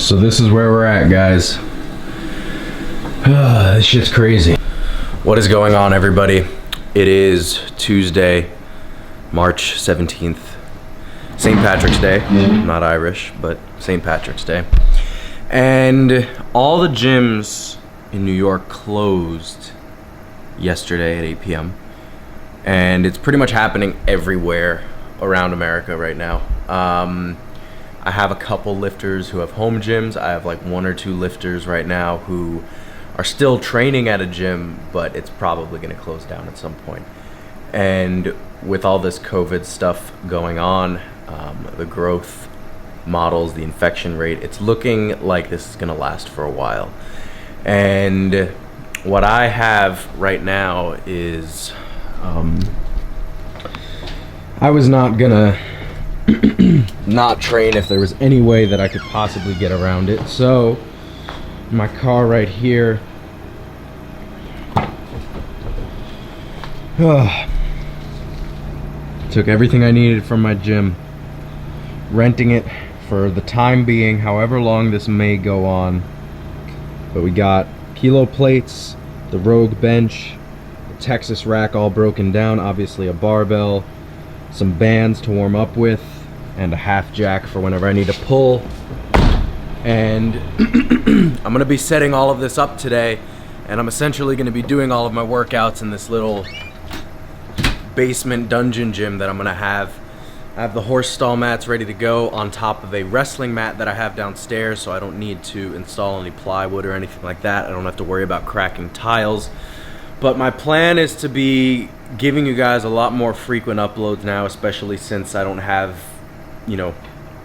So this is where we're at, guys. This shit's crazy. What is going on, everybody? It is Tuesday, March 17th. St. Patrick's Day. Not Irish, but St. Patrick's Day. And all the gyms in New York closed yesterday at 8 p.m. And it's pretty much happening everywhere around America right now. I have a couple lifters who have home gyms. I have like one or two lifters right now who are still training at a gym, but it's probably going to close down at some point. And with all this COVID stuff going on, the growth models, the infection rate, it's looking like this is going to last for a while. And what I have right now is I was not gonna not train if there was any way that I could possibly get around it. So my car right here, took everything I needed from my gym, renting it for the time being, however long this may go on. But we got kilo plates, the Rogue bench, the Texas rack all broken down, obviously a barbell, some bands to warm up with, and a half jack for whenever I need to pull. And I'm gonna be setting all of this up today, and I'm essentially gonna be doing all of my workouts in this little basement dungeon gym that I'm gonna have. I have the horse stall mats ready to go on top of a wrestling mat that I have downstairs, so I don't need to install any plywood or anything like that. I don't have to worry about cracking tiles. But my plan is to be giving you guys a lot more frequent uploads now, especially since I don't have, you know,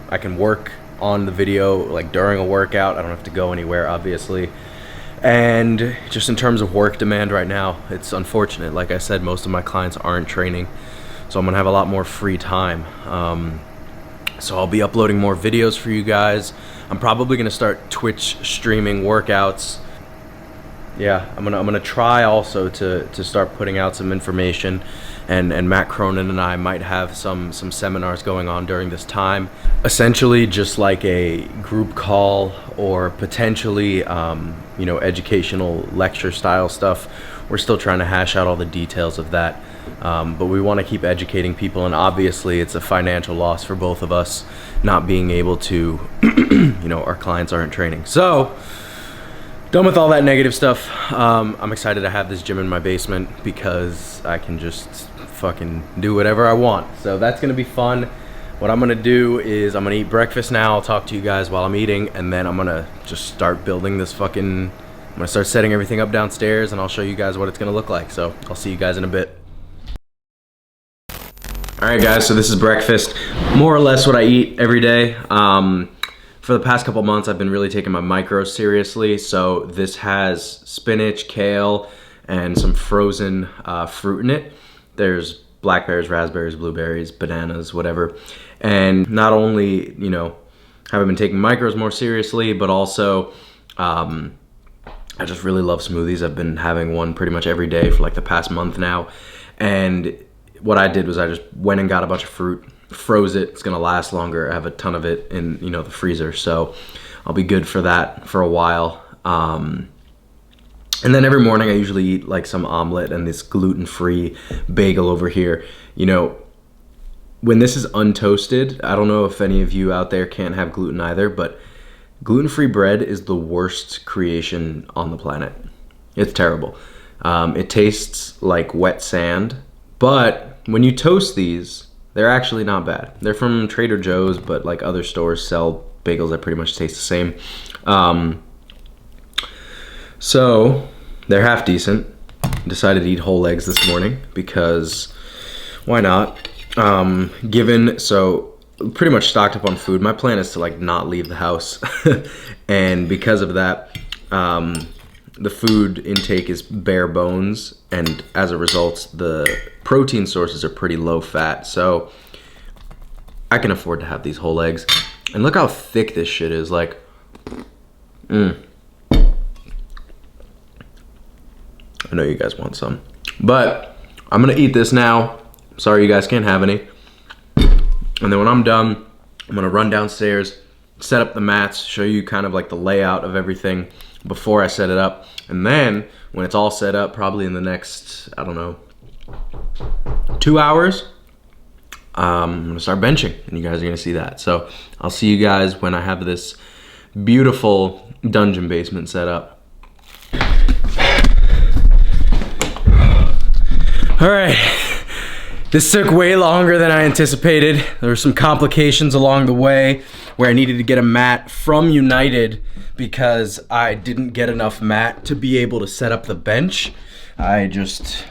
I can work on the video like during a workout. I don't have to go anywhere, obviously. And just in terms of work demand right now, it's unfortunate. Like I said, most of my clients aren't training, so I'm gonna have a lot more free time. So I'll be uploading more videos for you guys. I'm probably gonna start Twitch streaming workouts. Yeah, I'm gonna try also to start putting out some information, and Matt Cronin and I might have some seminars going on during this time. Essentially just like a group call, or potentially you know, educational lecture style stuff. We're still trying to hash out all the details of that, but we want to keep educating people, and obviously it's a financial loss for both of us not being able to you know, our clients aren't training. So done with all that negative stuff. I'm excited to have this gym in my basement because I can just fucking do whatever I want. So that's gonna be fun. What I'm gonna do is I'm gonna eat breakfast now. I'll talk to you guys while I'm eating, and then I'm gonna just start building this I'm gonna start setting everything up downstairs, and I'll show you guys what it's gonna look like. So I'll see you guys in a bit. All right, guys, so this is breakfast. More or less what I eat every day. For the past couple months, I've been really taking my micros seriously. So this has spinach, kale, and some frozen fruit in it. There's blackberries, raspberries, blueberries, bananas, whatever. And not only, you know, have I been taking micros more seriously, but also I just really love smoothies. I've been having one pretty much every day for like the past month now. And what I did was I just went and got a bunch of fruit, froze it. It's gonna last longer. I have a ton of it in, you know, the freezer, so I'll be good for that for a while. And then every morning I usually eat like some omelet and this gluten-free bagel over here. You know, when this is untoasted, I don't know if any of you out there can't have gluten either, but gluten-free bread is the worst creation on the planet. It's terrible. It tastes like wet sand, but when you toast these, they're actually not bad. They're from Trader Joe's, but like other stores sell bagels that pretty much taste the same. So they're half decent. Decided to eat whole eggs this morning because why not? So pretty much stocked up on food. My plan is to like not leave the house. And because of that, the food intake is bare bones, and as a result, the protein sources are pretty low fat. So I can afford to have these whole eggs. And look how thick this shit is. Like, I know you guys want some, but I'm gonna eat this now. Sorry you guys can't have any. And then when I'm done, I'm gonna run downstairs, set up the mats, show you kind of like the layout of everything before I set it up. And then when it's all set up, probably in the next, I don't know, 2 hours, I'm gonna start benching, and you guys are gonna see that. So I'll see you guys when I have this beautiful dungeon basement set up. All right, this took way longer than I anticipated. There were some complications along the way where I needed to get a mat from United because I didn't get enough mat to be able to set up the bench. I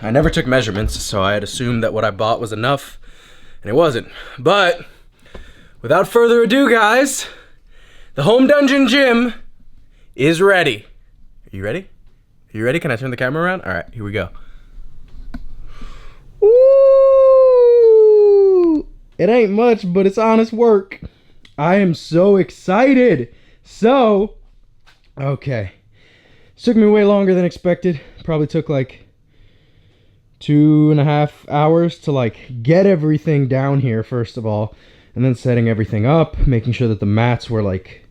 never took measurements, so I had assumed that what I bought was enough, and it wasn't. But without further ado, guys, the home dungeon gym is ready. Are you ready? Are you ready? Can I turn the camera around? All right, here we go. Ooh, it ain't much, but it's honest work. I am so excited. So, okay. It took me way longer than expected. Probably took like 2.5 hours to like get everything down here, first of all, and then setting everything up, making sure that the mats were like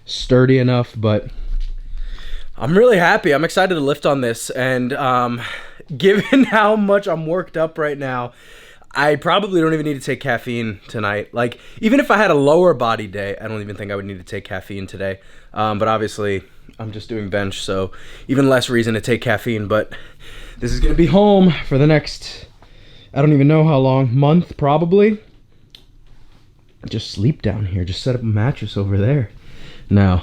sturdy enough. But I'm really happy. I'm excited to lift on this, and given how much I'm worked up right now, I probably don't even need to take caffeine tonight. Like, even if I had a lower body day, I don't even think I would need to take caffeine today. But obviously, I'm just doing bench, so even less reason to take caffeine. But this is gonna be home for the next, I don't even know how long, month probably. Just sleep down here, just set up a mattress over there. No,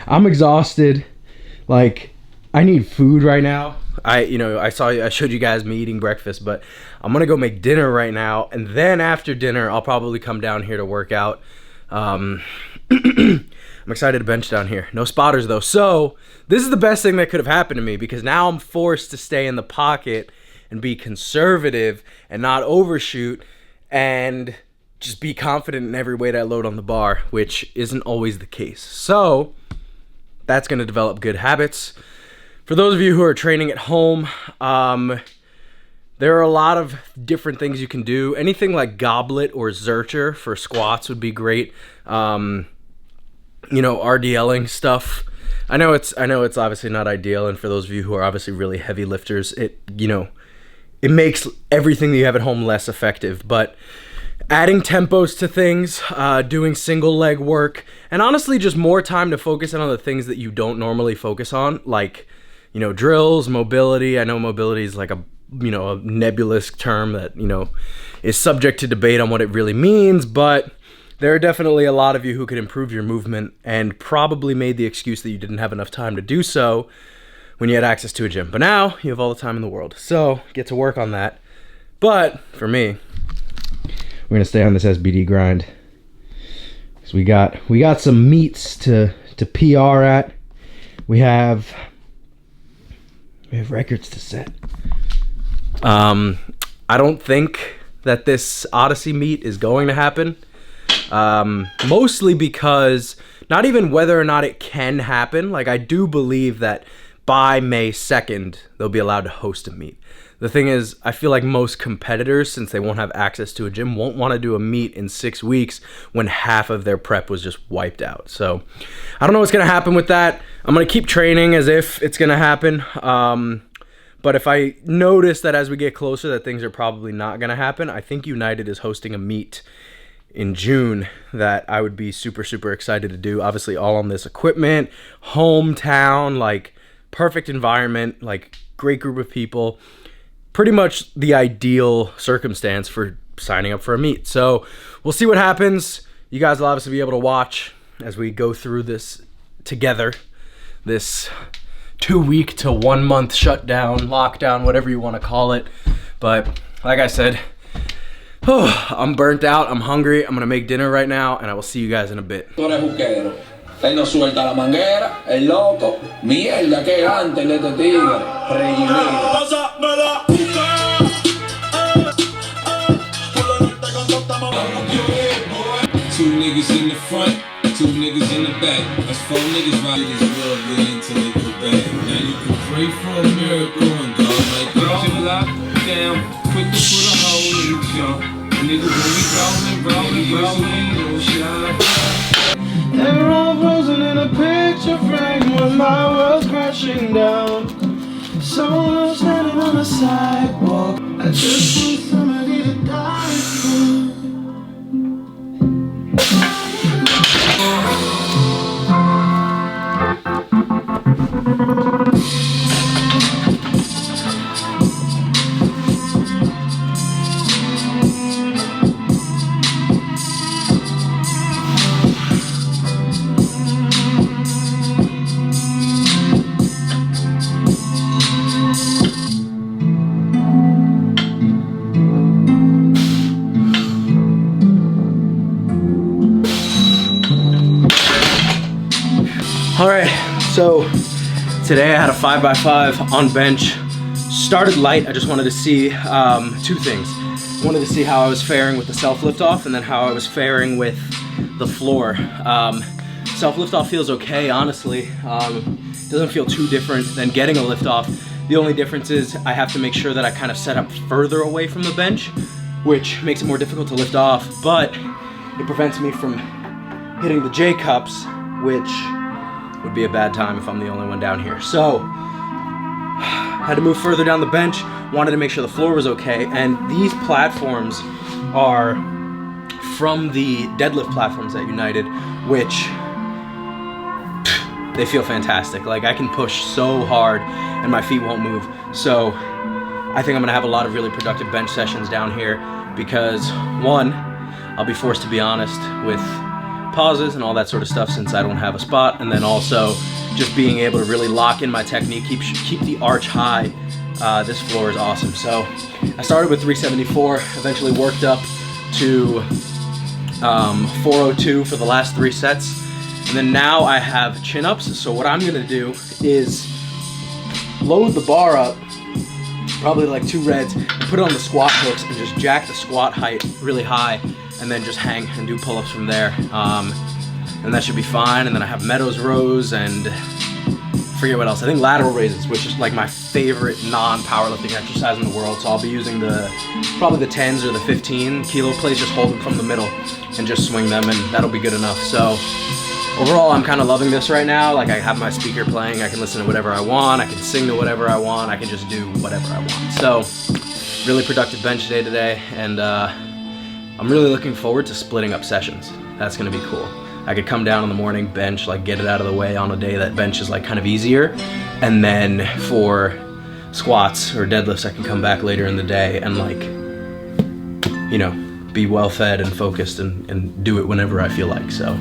I'm exhausted. Like, I need food right now. I showed you guys me eating breakfast, but I'm gonna go make dinner right now, and then after dinner, I'll probably come down here to work out. I'm excited to bench down here. No spotters though. So this is the best thing that could have happened to me, because now I'm forced to stay in the pocket and be conservative and not overshoot and just be confident in every weight I load on the bar, which isn't always the case. So that's gonna develop good habits. For those of you who are training at home, there are a lot of different things you can do. Anything like goblet or zercher for squats would be great. RDLing stuff. I know it's obviously not ideal, and for those of you who are obviously really heavy lifters, it makes everything that you have at home less effective. But adding tempos to things, doing single leg work, and honestly just more time to focus in on the things that you don't normally focus on, like drills, mobility. I know mobility is like a nebulous term that is subject to debate on what it really means, but there are definitely a lot of you who could improve your movement and probably made the excuse that you didn't have enough time to do so when you had access to a gym. But now you have all the time in the world, so get to work on that. But for me, we're gonna stay on this SBD grind because we got some meets to PR at. We have records to set. I don't think that this Odyssey meet is going to happen. Mostly because, not even whether or not it can happen, like I do believe that by May 2nd, they'll be allowed to host a meet. The thing is, I feel like most competitors, since they won't have access to a gym, won't want to do a meet in 6 weeks when half of their prep was just wiped out. So I don't know what's going to happen with that. I'm going to keep training as if it's going to happen. But if I notice that as we get closer that things are probably not going to happen, I think United is hosting a meet in June that I would be super, super excited to do. Obviously all on this equipment, hometown, like perfect environment, like great group of people. Pretty much the ideal circumstance for signing up for a meet. So we'll see what happens. You guys will obviously be able to watch as we go through this together. This 2-week to 1 month shutdown, lockdown, whatever you want to call it. But like I said, I'm burnt out, I'm hungry, I'm gonna make dinner right now, and I will see you guys in a bit. Él no suelta la manguera, el loco, mierda que gante le te tigre, Two niggas in the front, 2 niggas in the back. That's 4 niggas riding this world really until they go back. Now you can pray for a miracle and God might get you locked down. Quick to put a hole in the jump. Niggas when we rollin', no shot. such a friend when my world's crashing down. Someone standing on the sidewalk. I just need somebody to die for. All right, so today I had a 5x5 on bench. Started light. I just wanted to see two things. I wanted to see how I was faring with the self lift off, and then how I was faring with the floor. Self lift off feels okay, honestly. Doesn't feel too different than getting a lift off. The only difference is I have to make sure that I kind of set up further away from the bench, which makes it more difficult to lift off, but it prevents me from hitting the J cups, which would be a bad time if I'm the only one down here. So, had to move further down the bench, wanted to make sure the floor was okay, and these platforms are from the deadlift platforms at United, which they feel fantastic. Like, I can push so hard and my feet won't move. So I think I'm gonna have a lot of really productive bench sessions down here because, one, I'll be forced to be honest with pauses and all that sort of stuff since I don't have a spot, and then also just being able to really lock in my technique, keep the arch high. This floor is awesome. So I started with 374, eventually worked up to 402 for the last 3 sets, and then now I have chin-ups. So what I'm gonna do is load the bar up, probably like 2 reds, and put it on the squat hooks and just jack the squat height really high, and then just hang and do pull-ups from there. And that should be fine. And then I have Meadows rows and forget what else. I think lateral raises, which is like my favorite non-powerlifting exercise in the world. So I'll be using probably the 10s or the 15 kilo plates, just hold them from the middle and just swing them, and that'll be good enough. So overall, I'm kind of loving this right now. Like, I have my speaker playing, I can listen to whatever I want, I can sing to whatever I want, I can just do whatever I want. So really productive bench day today, and I'm really looking forward to splitting up sessions. That's gonna be cool. I could come down in the morning, bench, like get it out of the way on a day that bench is like kind of easier. And then for squats or deadlifts, I can come back later in the day and, like, you know, be well fed and focused and do it whenever I feel like, so.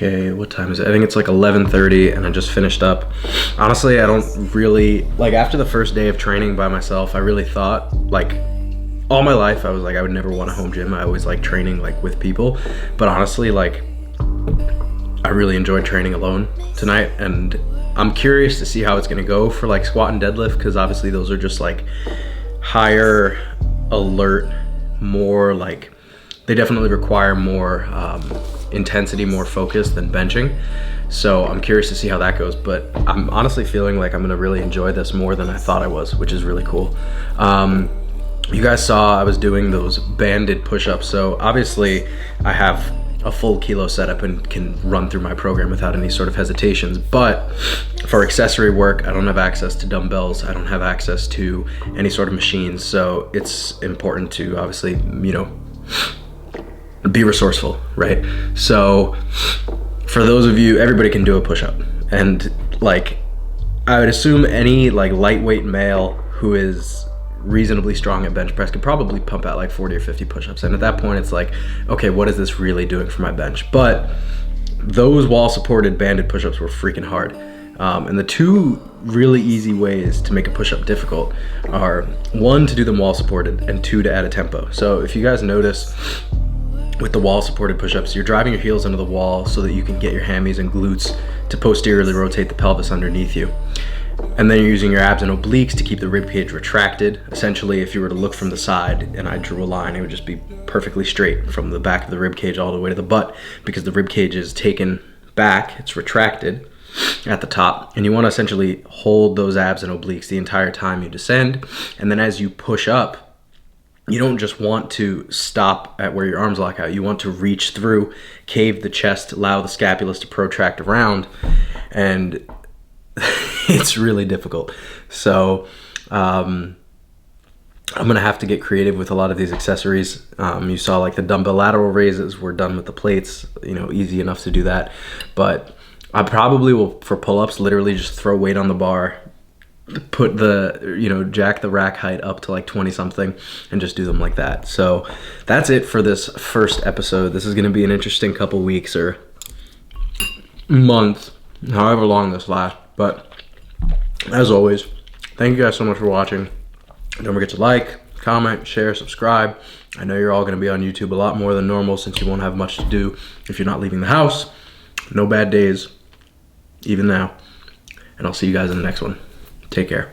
Okay, what time is it? I think it's like 11:30 and I just finished up. Honestly, I don't really, like, after the first day of training by myself, I really thought, like, all my life I was like, I would never want a home gym. I always like training like with people. But honestly, like, I really enjoyed training alone tonight, and I'm curious to see how it's gonna go for like squat and deadlift, because obviously those are just like higher alert, more like, they definitely require more intensity, more focus than benching. So I'm curious to see how that goes, but I'm honestly feeling like I'm gonna really enjoy this more than I thought I was, which is really cool. You guys saw I was doing those banded push-ups. So obviously I have a full kilo setup and can run through my program without any sort of hesitations. But for accessory work, I don't have access to dumbbells. I don't have access to any sort of machines. So it's important to obviously, you know, be resourceful, right? So for those of you, everybody can do a push-up. And like, I would assume any like lightweight male who is reasonably strong at bench press could probably pump out like 40 or 50 push-ups. And at that point it's like, okay, what is this really doing for my bench? But those wall supported banded push-ups were freaking hard. And the two really easy ways to make a push-up difficult are, one, to do them wall supported, and two, to add a tempo. So if you guys notice with the wall supported push-ups, you're driving your heels into the wall so that you can get your hammies and glutes to posteriorly rotate the pelvis underneath you. And then you're using your abs and obliques to keep the rib cage retracted. Essentially, if you were to look from the side and I drew a line, it would just be perfectly straight from the back of the rib cage all the way to the butt, because the rib cage is taken back, it's retracted at the top, and you want to essentially hold those abs and obliques the entire time you descend. And then as you push up, you don't just want to stop at where your arms lock out. You want to reach through, cave the chest, allow the scapulus to protract around, and it's really difficult. So I'm gonna have to get creative with a lot of these accessories. You saw like the dumbbell lateral raises were done with the plates, you know, easy enough to do that. But I probably will, for pull-ups, literally just throw weight on the bar, put the, you know, jack the rack height up to like 20 something and just do them like that. So that's it for this first episode. This is going to be an interesting couple weeks or month, however long this lasts. But as always, thank you guys so much for watching. Don't forget to like, comment, share, subscribe. I know you're all going to be on YouTube a lot more than normal since you won't have much to do if you're not leaving the house. No bad days, even now. And I'll see you guys in the next one. Take care.